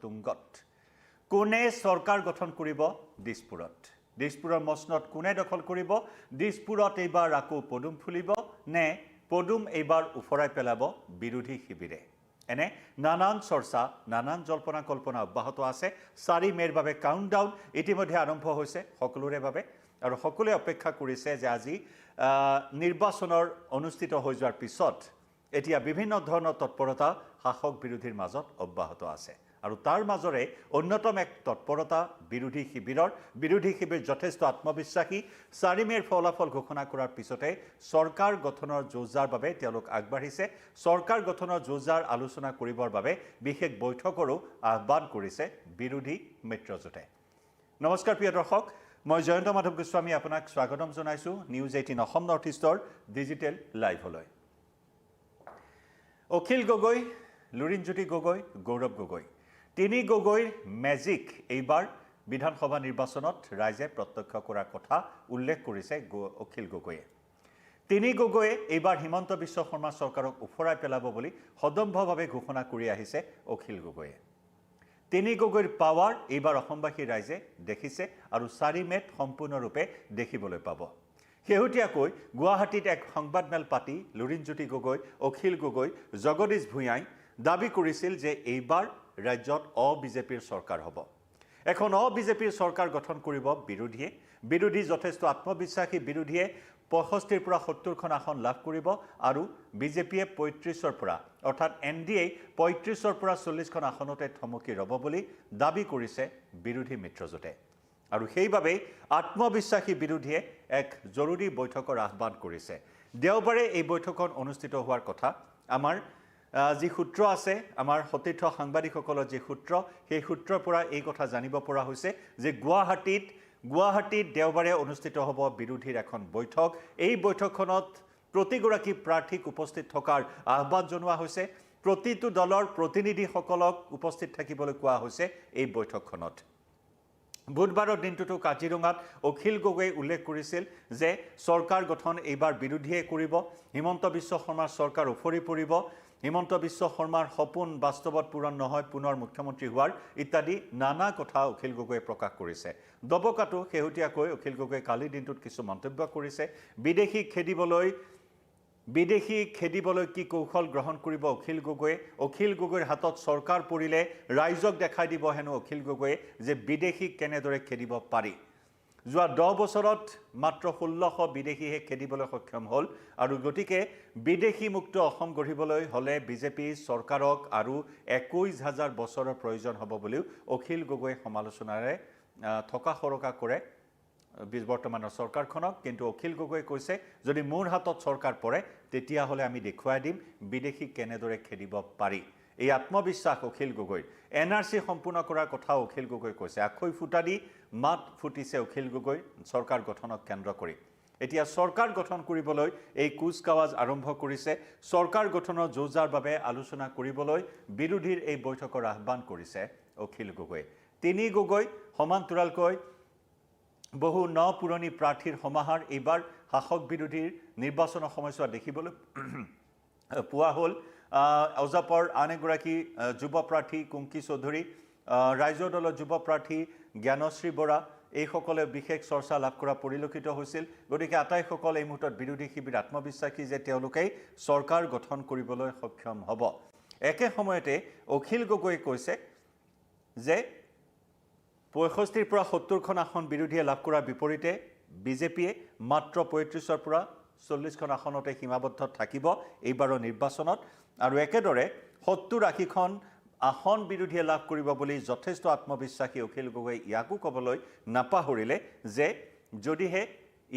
তুংগত কোনে সৰকাৰ গঠন কৰিব দিসপুৰত দিসপুৰৰ মসনদ কোনে দখল কৰিব দিসপুৰত এইবাৰ আকৌ পদুম ফুলিব নে পদুম এইবাৰ উফৰাই পেলাব বিৰোধী শিবিৰে এনে নানান চৰ্চা নানান জল্পনা কল্পনা অব্যাহত আছে 4 মেৰ বাবে কাউণ্টডাউন ইতিমধ্যে আৰম্ভ হৈছে সকলোৰে বাবে আৰু সকলোৱে অপেক্ষা কৰিছে যে আজি নিৰ্বাচনৰ অনুষ্ঠিত হৈ যোৱাৰ পিছত এতিয়া বিভিন্ন ধৰণৰ তৎপৰতা শাসক বিৰোধীৰ মাজত অব্যাহত আছে আৰু তাৰ মাজৰে অন্যতম এক তৎপৰতা বিৰোধী শিবিৰ যথেষ্ট আত্মবিশ্বাসী 4 মেৰ ফলাফল ঘোষণা কৰাৰ পিছতে সৰকাৰ গঠনৰ যোজাৰ বাবে তেওঁলোক আগবাঢ়িছে সৰকাৰ গঠনৰ যোজাৰ আলোচনা কৰিবৰ বাবে বিশেষ বৈঠকৰো আহ্বান কৰিছে বিৰোধী মিত্ৰজোঁটে নমস্কাৰ প্ৰিয় দৰ্শক মই জয়ন্ত মাধৱ গোস্বামী আপোনাক স্বাগতম জনাইছো নিউজ 18 অসম নৰ্থ ইষ্টৰ ডিজিটেল লাইভলৈ অখিল গগৈ লুৰিণজ্যোতি গগৈ গৌৰৱ গগৈ তিনি গগৈৰ মেজিক এইবাৰ বিধানসভা নিৰ্বাচনত ৰাইজে প্ৰত্যক্ষ কৰাৰ কথা উল্লেখ কৰিছে অখিল গগৈয়ে তিনি গগৈয়ে এইবাৰ হিমন্ত বিশ্ব শৰ্মা চৰকাৰক উফৰাই পেলাব বুলি সদম্ভভাৱে ঘোষণা কৰি আহিছে অখিল গগৈয়ে তিনি গগৈৰ পাৱাৰ এইবাৰ অসমবাসী ৰাইজে দেখিছে আৰু 4 মেত সম্পূৰ্ণৰূপে দেখিবলৈ পাব শেহতীয়াকৈ গুৱাহাটীত এক সংবাদমেল পাতি লুৰিণজ্যোতি গগৈ অখিল গগৈ জগদীশ ভূঞাই দাবী কৰিছিল যে এইবাৰ ৰাজ্যত বিজেপিৰ চৰকাৰ হ'ব এখন বিজেপিৰ চৰকাৰ গঠন কৰিব বিৰোধী যথেষ্ট আত্মবিশ্বাসী বিৰোধীয়ে 65 পৰা 70খন আসন লাভ কৰিব আৰু বিজেপিয়ে 35ৰ পৰা অৰ্থাৎ এনডিএ 35ৰ পৰা 40খন আসনতে থমকি ৰব বুলি দাবী কৰিছে বিৰোধী মিত্ৰজোঁটে আৰু সেইবাবে আত্মবিশ্বাসী বিৰোধীয়ে এক জৰুৰী বৈঠকৰ আহ্বান কৰিছে দেওবাৰে এই বৈঠকত অনুষ্ঠিত হোৱাৰ কথা আমাৰ যি সূত্ৰ আছে আমাৰ সতীৰ্থ সাংবাদিকসকলৰ যি সূত্ৰ সেই সূত্ৰৰ পৰা এই কথা জানিব পৰা হৈছে যে গুৱাহাটীত দেওবাৰে অনুষ্ঠিত হ'ব বিৰোধীৰ এখন বৈঠক এই বৈঠকখনত প্ৰতিগৰাকী প্ৰাৰ্থীক উপস্থিত থকাৰ আহ্বান জনোৱা হৈছে প্ৰতিটো দলৰ প্ৰতিনিধিসকলক উপস্থিত থাকিবলৈ কোৱা হৈছে এই বৈঠকখনত বুধবাৰৰ দিনটোতো কাজিৰঙাত অখিল গগৈয়ে উল্লেখ কৰিছিল যে চৰকাৰ গঠন এইবাৰ বিৰোধীয়ে কৰিব হিমন্ত বিশ্ব শৰ্মাৰ চৰকাৰ উফৰি পৰিব হিমন্ত বিশ্ব শৰ্মাৰ সপোন বাস্তৱত পূৰণ নহয় পুনৰ মুখ্যমন্ত্ৰী হোৱাৰ ইত্যাদি নানা কথা অখিল গগৈয়ে প্ৰকাশ কৰিছে দবকাটো শেহতীয়াকৈ অখিল গগৈয়ে কালি দিনটোত কিছু মন্তব্য কৰিছে বিদেশী খেদিবলৈ কি কৌশল গ্ৰহণ কৰিব অখিল গগৈৰ হাতত চৰকাৰ পৰিলে ৰাইজক দেখাই দিব হেনো অখিল গগৈয়ে যে বিদেশীক কেনেদৰে খেদিব পাৰি যোৱা 10 বছৰত মাত্ৰ 1600 বিদেশীহে খেদিবলৈ সক্ষম হ'ল আৰু গতিকে বিদেশী মুক্ত অসম গঢ়িবলৈ হলে বিজেপি চৰকাৰক আৰু 21000 বছৰৰ প্ৰয়োজন হ'ব বুলিও অখিল গগৈ সমালোচনাৰে থকা সৰকা কৰে বৰ্তমানৰ চৰকাৰখনক কিন্তু অখিল গগৈ কৈছে যদি মোৰ হাতত চৰকাৰ পৰে তেতিয়া হলে আমি দেখুৱাই দিম বিদেশী কেনেদৰে খেদিব পাৰি এই আত্মবিশ্বাস অখিল গগৈ এনআৰসি সম্পূৰ্ণ কৰাৰ কথা অখিল গগৈ কৈছে আখৈ ফুটা দি মাত ফুটিছে অখিল গগৈ চৰকাৰ গঠনক কেন্দ্ৰ কৰি এতিয়া চৰকাৰ গঠন কৰিবলৈ এই কুচকাৱাজ আৰম্ভ কৰিছে চৰকাৰ গঠনৰ যোজাৰ বাবে আলোচনা কৰিবলৈ বিৰোধীৰ এই বৈঠকৰ আহ্বান কৰিছে অখিল গগৈ তিনি গগৈ সমান্তৰালকৈ বহু পুৰণি প্ৰাৰ্থীৰ সমাহাৰ এইবাৰ শাসক বিৰোধীৰ নিৰ্বাচনৰ সময়ছোৱা দেখিবলৈ পোৱা হ'ল অজাপৰ আন এগৰাকী যুৱ প্ৰাৰ্থী কুংকি চৌধুৰী ৰাইজৰ দলৰ যুৱ প্ৰাৰ্থী জ্ঞানশ্ৰী বৰা এইসকলে বিশেষ চৰ্চা লাভ কৰা পৰিলক্ষিত হৈছিল গতিকে আটাইসকল এই মুহূৰ্তত বিৰোধী শিবিৰ আত্মবিশ্বাসী যে তেওঁলোকে চৰকাৰ গঠন কৰিবলৈ সক্ষম হ'ব একে সময়তে অখিল গগৈয়ে কৈছে যে 65 পৰা 70খন আসন বিৰোধীয়ে লাভ কৰাৰ বিপৰীতে বিজেপিয়ে মাত্ৰ 35ৰ পৰা 40খন আসনতে সীমাবদ্ধ থাকিব এইবাৰৰ নিৰ্বাচনত আৰু একেদৰে 70-80খন আসন বিৰোধীয়ে লাভ কৰিব বুলি যথেষ্ট আত্মবিশ্বাসী অখিল গগৈ ইয়াকো ক'বলৈ নাপাহৰিলে যে যদিহে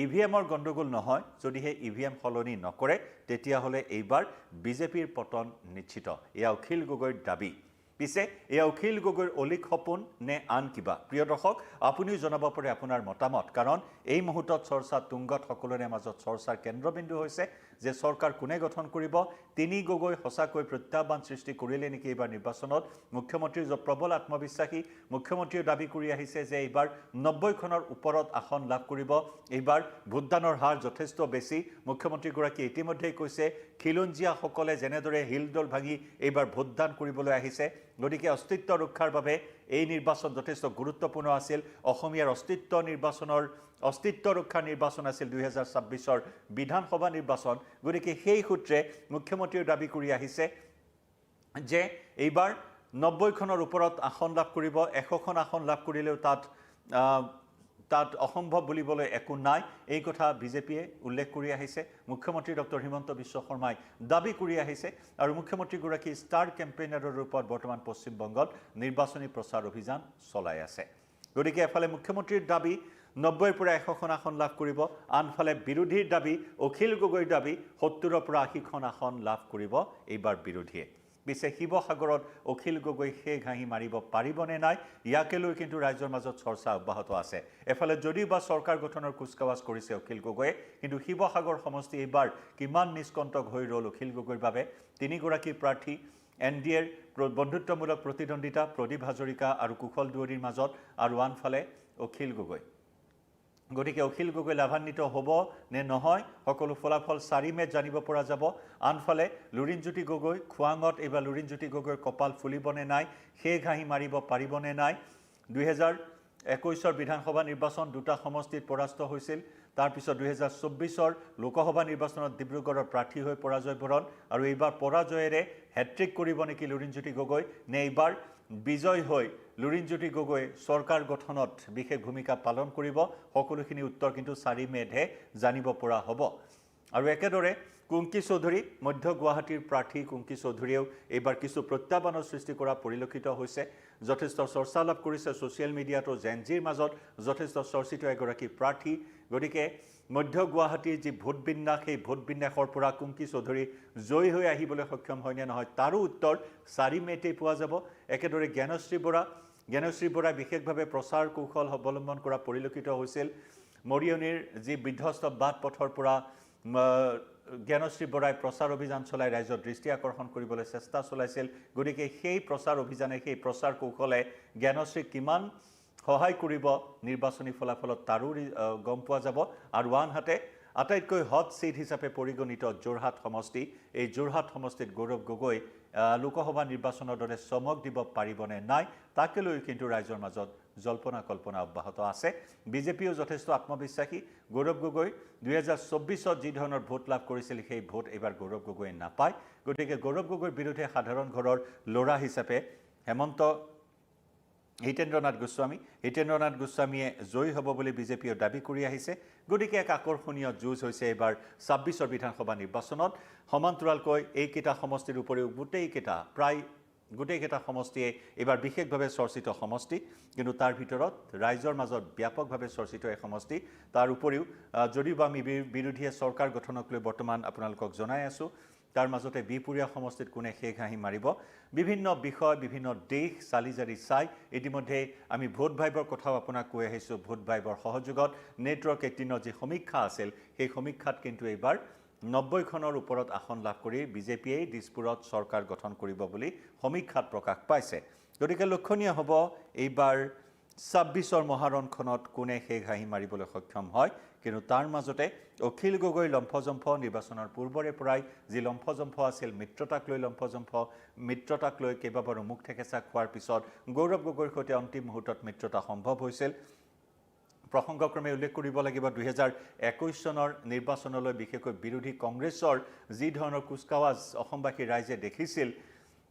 ইভিএমৰ গণ্ডগোল নহয় যদিহে ইভিএম সলনি নকৰে তেতিয়াহ'লে এইবাৰ বিজেপিৰ পতন নিশ্চিত এয়া অখিল গগৈৰ দাবী পিছে এয়া অখিল গগৈৰ অলিক সপোন নে আন কিবা প্ৰিয় দৰ্শক আপুনিও জনাব পাৰে আপোনাৰ মতামত কাৰণ এই মুহূৰ্তত চৰ্চা তুংগত সকলোৰে মাজত চৰ্চাৰ কেন্দ্ৰবিন্দু হৈছে যে চৰকাৰ কোনে গঠন কৰিব তিনি গগৈ সঁচাকৈ প্ৰত্যাহ্বান সৃষ্টি কৰিলে নেকি এইবাৰ নিৰ্বাচনত মুখ্যমন্ত্ৰীৰ প্ৰবল আত্মবিশ্বাসী মুখ্যমন্ত্ৰীয়ে দাবী কৰি আহিছে যে এইবাৰ 90খনৰ ওপৰত আসন লাভ কৰিব এইবাৰ ভোটদানৰ হাৰ যথেষ্ট বেছি মুখ্যমন্ত্ৰীগৰাকী ইতিমধ্যে কৈছে খিলঞ্জিয়াসকলে যেনেদৰে হিলদল ভাঙি এইবাৰ ভোটদান কৰিবলৈ আহিছে গতিকে অস্তিত্ব ৰক্ষাৰ বাবে এই নিৰ্বাচন যথেষ্ট গুৰুত্বপূৰ্ণ আছিল অসমীয়াৰ অস্তিত্ব ৰক্ষাৰ নিৰ্বাচন আছিল 2026ৰ বিধানসভা নিৰ্বাচন গতিকে সেই সূত্ৰে মুখ্যমন্ত্ৰীয়ে দাবী কৰি আহিছে যে এইবাৰ 90খনৰ ওপৰত আসন লাভ কৰিব 100খন আসন লাভ কৰিলেও তাত অসম্ভৱ বুলিবলৈ একো নাই এই কথা বিজেপিয়ে উল্লেখ কৰি আহিছে মুখ্যমন্ত্ৰী ডক্টৰ হিমন্ত বিশ্ব শৰ্মাই দাবী কৰি আহিছে আৰু মুখ্যমন্ত্ৰীগৰাকী ষ্টাৰ কেম্পেইনাৰৰ ৰূপত বৰ্তমান পশ্চিম বংগত নিৰ্বাচনী প্ৰচাৰ অভিযান চলাই আছে গতিকে এফালে মুখ্যমন্ত্ৰীৰ দাবী 90ৰ পৰা 100খন আসন লাভ কৰিব আনফালে বিৰোধীৰ দাবী অখিল গগৈৰ দাবী 70ৰ পৰা 80খন আসন লাভ কৰিব এইবাৰ বিৰোধীয়ে পিছে শিৱসাগৰত অখিল গগৈ সেই ঘাঁহি মাৰিব পাৰিবনে নাই ইয়াকে লৈ কিন্তু ৰাজ্যৰ মাজত চৰ্চা অব্যাহত আছে এফালে যদিও বা চৰকাৰ গঠনৰ কুচকাৱাজ কৰিছে অখিল গগৈয়ে কিন্তু শিৱসাগৰ সমষ্টি এইবাৰ কিমান নিষ্কণ্টক হৈ ৰ'ল অখিল গগৈৰ বাবে তিনিগৰাকী প্ৰাৰ্থী এনডিএৰ বন্ধুত্বমূলক প্ৰতিদ্বন্দ্বিতা প্ৰদীপ হাজৰিকা আৰু কুশল দুৱৰীৰ মাজত আৰু আনফালে অখিল গগৈ গতিকে অখিল গগৈ লাভান্বিত হ'ব নে নহয় সকলো ফলাফল 4 মেত জানিব পৰা যাব আনফালে লুৰিণজ্যোতি গগৈ খুৱাঙত এইবাৰ লুৰিণজ্যোতি গগৈৰ কপাল ফুলিবনে নাই সেই ঘাঁহি মাৰিব পাৰিবনে নাই 2021ৰ বিধানসভা নিৰ্বাচন দুটা সমষ্টিত পৰাস্ত হৈছিল তাৰ পিছত 2024ৰ লোকসভা নিৰ্বাচনত ডিব্ৰুগড়ৰ প্ৰাৰ্থী হৈ পৰাজয় বৰণ আৰু এইবাৰ পৰাজয়েৰে হেট্ৰিক কৰিব নেকি লুৰিণজ্যোতি গগৈ নে এইবাৰ বিজয় হৈ লুৰিণজ্যোতি গগৈ চৰকাৰ গঠনত বিশেষ ভূমিকা পালন কৰিব সকলোখিনি উত্তৰ কিন্তু 4 মেতহে জানিব পৰা হ'ব আৰু একেদৰে কুংকি চৌধুৰী মধ্য গুৱাহাটীৰ প্ৰাৰ্থী কুংকি চৌধুৰীয়েও এইবাৰ কিছু প্ৰত্যাহ্বানৰ সৃষ্টি কৰা পৰিলক্ষিত হৈছে যথেষ্ট চৰ্চা লাভ কৰিছে ছ'চিয়েল মিডিয়াতো জেনজিৰ মাজত যথেষ্ট চৰ্চিত এগৰাকী প্ৰাৰ্থী গতিকে মধ্য গুৱাহাটীৰ যি ভোট বিন্যাস সেই ভোট বিন্যাসৰ পৰা কুংকি চৌধুৰী জয়ী হৈ আহিবলৈ সক্ষম হয় নে নহয় তাৰো উত্তৰ 4 মেতেই পোৱা যাব একেদৰে জ্ঞানশ্ৰী বৰা বিশেষভাৱে প্ৰচাৰ কৌশল অৱলম্বন কৰা পৰিলক্ষিত হৈছিল মৰিয়নিৰ যি বিধ্বস্ত বাট পথৰ পৰা জ্ঞানশ্ৰী বৰাই প্ৰচাৰ অভিযান চলাই ৰাইজৰ দৃষ্টি আকৰ্ষণ কৰিবলৈ চেষ্টা চলাইছিল গতিকে সেই প্ৰচাৰ অভিযানে সেই প্ৰচাৰ কৌশলে জ্ঞানশ্ৰীক কিমান সহায় কৰিব নিৰ্বাচনী ফলাফলত তাৰো গম পোৱা যাব আৰু আনহাতে আটাইতকৈ হট সিট হিচাপে পৰিগণিত যোৰহাট সমষ্টি এই যোৰহাট সমষ্টিত গৌৰৱ গগৈ লোকসভা নিৰ্বাচনৰ দৰে চমক দিব পাৰিবনে নাই তাকে লৈ কিন্তু ৰাইজৰ মাজত জল্পনা কল্পনা অব্যাহত আছে বিজেপিও যথেষ্ট আত্মবিশ্বাসী গৌৰৱ গগৈ 2024ত যি ধৰণৰ ভোট লাভ কৰিছিল সেই ভোট এইবাৰ গৌৰৱ গগৈয়ে নাপায় গতিকে গৌৰৱ গগৈৰ বিৰুদ্ধে সাধাৰণ ঘৰৰ ল'ৰা হিচাপে হিতেন্দ্ৰনাথ গোস্বামীয়ে জয়ী হ'ব বুলি বিজেপিয়ে দাবী কৰি আহিছে গতিকে এক আকৰ্ষণীয় যুঁজ হৈছে এইবাৰ 26ৰ বিধানসভা নিৰ্বাচনত সমান্তৰালকৈ এইকেইটা সমষ্টিৰ উপৰিও গোটেইকেইটা সমষ্টিয়ে এইবাৰ বিশেষভাৱে চৰ্চিত সমষ্টি কিন্তু তাৰ ভিতৰত ৰাইজৰ মাজত ব্যাপকভাৱে চৰ্চিত এই সমষ্টি তাৰ উপৰিও যদিও বা আমি বিৰোধীয়ে চৰকাৰ গঠনক লৈ বৰ্তমান আপোনালোকক জনাই আছোঁ তাৰ মাজতে বিপুৰীয়া সমষ্টিত কোনে সেই ঘাঁহি মাৰিব বিভিন্ন বিষয় বিভিন্ন দিশ চালিজাৰি চাই ইতিমধ্যে আমি ভোট ভাইবৰ কথাও আপোনাক কৈ আহিছোঁ ভোট ভাইবৰ সহযোগত নেটৱৰ্ক 18ৰ যি সমীক্ষা আছিল সেই সমীক্ষাত কিন্তু এইবাৰ 90খনৰ ওপৰত আসন লাভ কৰি বিজেপিয়ে দিছপুৰত চৰকাৰ গঠন কৰিব বুলি সমীক্ষাত প্ৰকাশ পাইছে গতিকে লক্ষণীয় হ'ব এইবাৰ 26ৰ মহাৰণখনত কোনে সেই ঘাঁহি মাৰিবলৈ সক্ষম হয় কিন্তু তাৰ মাজতে অখিল গগৈ লম্ফজম্ফ নিৰ্বাচনৰ পূৰ্বৰে পৰাই যি লম্ফজম্ফ আছিল মিত্ৰতাক লৈ কেইবাবাৰো মুখ ঠেকেচা খোৱাৰ পিছত গৌৰৱ গগৈৰ সৈতে অন্তিম মুহূৰ্তত মিত্ৰতা সম্ভৱ হৈছিল প্ৰসংগক্ৰমে উল্লেখ কৰিব লাগিব 2021 চনৰ নিৰ্বাচনলৈ বিশেষকৈ বিৰোধী কংগ্ৰেছৰ যি ধৰণৰ কুচকাৱাজ অসমবাসী ৰাইজে দেখিছিল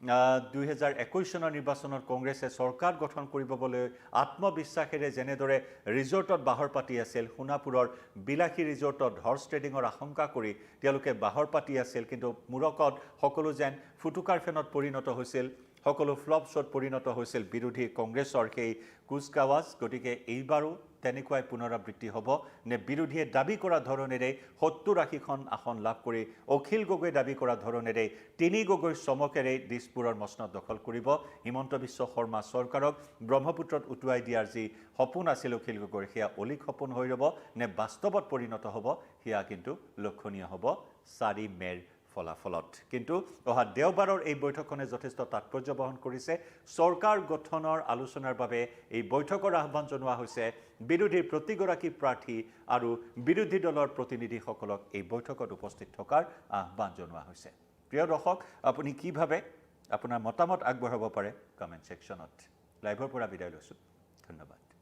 2021 চনৰ নিৰ্বাচনত কংগ্ৰেছে চৰকাৰ গঠন কৰিবলৈ আত্মবিশ্বাসেৰে যেনেদৰে ৰিজৰ্টত বাহৰ পাতি আছিল সোণাপুৰৰ বিলাসী ৰিজৰ্টত হৰ্চ ট্ৰেডিঙৰ আশংকা কৰি তেওঁলোকে বাহৰ পাতি আছিল কিন্তু মূৰকত সকলো যেন ফুটুকাৰ ফেনত পৰিণত হৈছিল সকলো ফ্লপ শ্বট পৰিণত হৈছিল বিৰোধী কংগ্ৰেছৰ সেই কুচকাৱাজ গতিকে এইবাৰো তেনেকুৱাই পুনৰাবৃত্তি হ'ব নে বিৰোধীয়ে দাবী কৰা ধৰণেৰে 70-80খন আসন লাভ কৰি অখিল গগৈ দাবী কৰা ধৰণেৰে তিনি গগৈৰ চমকেৰে দিছপুৰৰ মসনদ দখল কৰিব হিমন্ত বিশ্ব শৰ্মা চৰকাৰক ব্ৰহ্মপুত্ৰত উটুৱাই দিয়াৰ যি সপোন আছিল অখিল গগৈৰ সেয়া অলিক সপোন হৈ ৰ'ব নে বাস্তৱত পৰিণত হ'ব সেয়া কিন্তু লক্ষণীয় হ'ব 4 মেৰ ফলাফলত কিন্তু অহা দেওবাৰৰ এই বৈঠকখনে যথেষ্ট তাৎপৰ্য বহন কৰিছে চৰকাৰ গঠনৰ আলোচনাৰ বাবে এই বৈঠকৰ আহ্বান জনোৱা হৈছে বিৰোধীৰ প্ৰতিগৰাকী প্ৰাৰ্থী আৰু বিৰোধী দলৰ প্ৰতিনিধিসকলক এই বৈঠকত উপস্থিত থকাৰ আহ্বান জনোৱা হৈছে প্ৰিয় দৰ্শক আপুনি কি ভাবে আপোনাৰ মতামত আগবঢ়াব পাৰে কমেণ্ট ছেকশ্যনত লাইভৰ পৰা বিদায় লৈছোঁ ধন্যবাদ